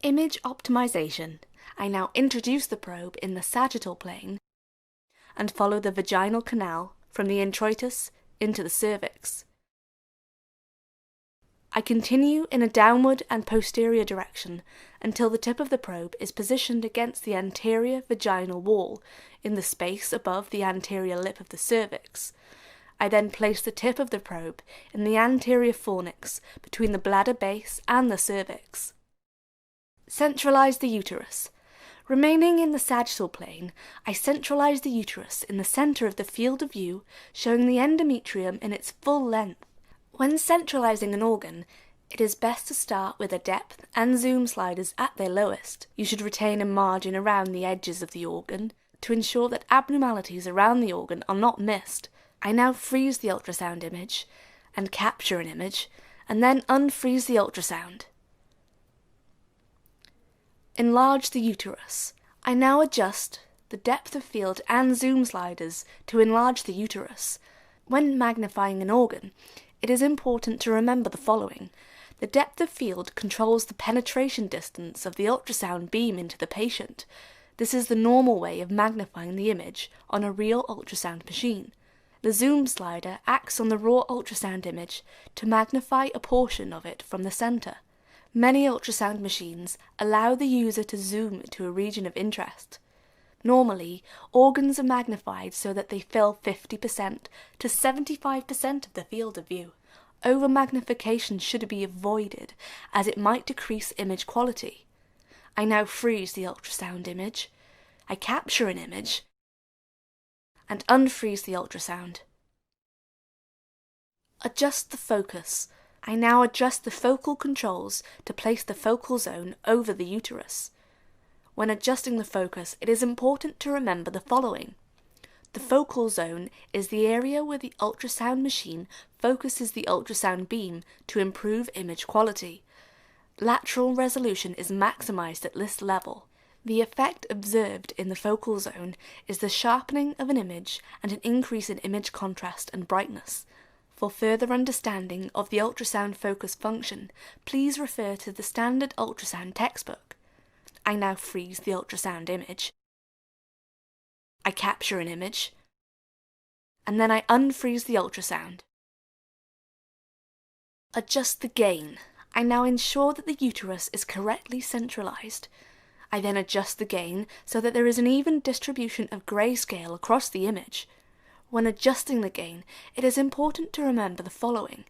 Image optimization. I now introduce the probe in the sagittal plane and follow the vaginal canal from the introitus into the cervix. I continue in a downward and posterior direction until the tip of the probe is positioned against the anterior vaginal wall in the space above the anterior lip of the cervix. I then place the tip of the probe in the anterior fornix between the bladder base and the cervix. Centralize the uterus. Remaining in the sagittal plane, I centralize the uterus in the center of the field of view, showing the endometrium in its full length. When centralizing an organ, it is best to start with a depth and zoom sliders at their lowest. You should retain a margin around the edges of the organ to ensure that abnormalities around the organ are not missed. I now freeze the ultrasound image and capture an image, and then unfreeze the ultrasound. Enlarge the uterus. I now adjust the depth of field and zoom sliders to enlarge the uterus. When magnifying an organ, it is important to remember the following. The depth of field controls the penetration distance of the ultrasound beam into the patient. This is the normal way of magnifying the image on a real ultrasound machine. The zoom slider acts on the raw ultrasound image to magnify a portion of it from the center. Many ultrasound machines allow the user to zoom to a region of interest. Normally, organs are magnified so that they fill 50% to 75% of the field of view. Over-magnification should be avoided, as it might decrease image quality. I now freeze the ultrasound image. I capture an image and unfreeze the ultrasound. Adjust the focus. I now adjust the focal controls to place the focal zone over the uterus. When adjusting the focus, it is important to remember the following. The focal zone is the area where the ultrasound machine focuses the ultrasound beam to improve image quality. Lateral resolution is maximized at this level. The effect observed in the focal zone is the sharpening of an image and an increase in image contrast and brightness. For further understanding of the ultrasound focus function, please refer to the standard ultrasound textbook. I now freeze the ultrasound image. I capture an image, and then I unfreeze the ultrasound. Adjust the gain. I now ensure that the uterus is correctly centralized. I then adjust the gain so that there is an even distribution of grayscale across the image. When adjusting the gain, it is important to remember the following.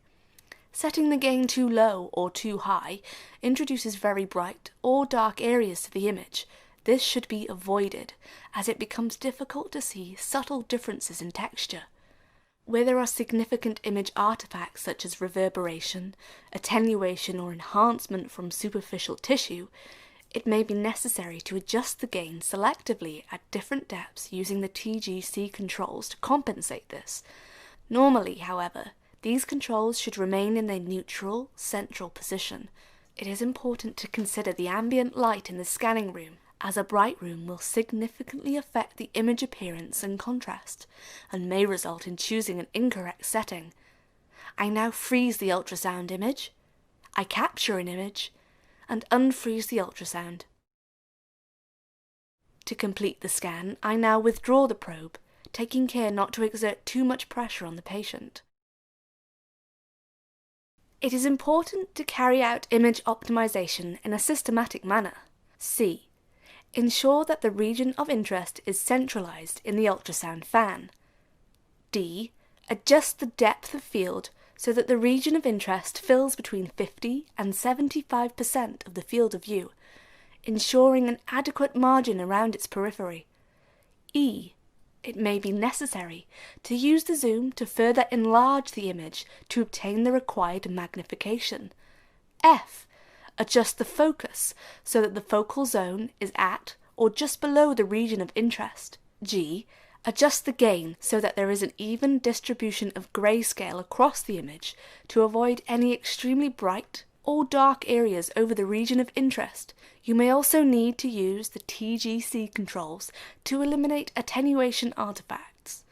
Setting the gain too low or too high introduces very bright or dark areas to the image. This should be avoided, as it becomes difficult to see subtle differences in texture. Where there are significant image artifacts such as reverberation, attenuation or enhancement from superficial tissue, it may be necessary to adjust the gain selectively at different depths using the TGC controls to compensate this. Normally, however, these controls should remain in their neutral, central position. It is important to consider the ambient light in the scanning room, as a bright room will significantly affect the image appearance and contrast, and may result in choosing an incorrect setting. I now freeze the ultrasound image. I capture an image and unfreeze the ultrasound. To complete the scan, I now withdraw the probe, taking care not to exert too much pressure on the patient. It is important to carry out image optimization in a systematic manner. C. Ensure that the region of interest is centralized in the ultrasound fan. D. Adjust the depth of field so that the region of interest fills between 50 and 75% of the field of view, ensuring an adequate margin around its periphery. E. It may be necessary to use the zoom to further enlarge the image to obtain the required magnification. F. Adjust the focus so that the focal zone is at or just below the region of interest. G. Adjust the gain so that there is an even distribution of grayscale across the image to avoid any extremely bright or dark areas over the region of interest. You may also need to use the TGC controls to eliminate attenuation artifacts.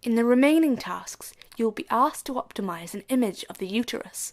In the remaining tasks, you will be asked to optimize an image of the uterus.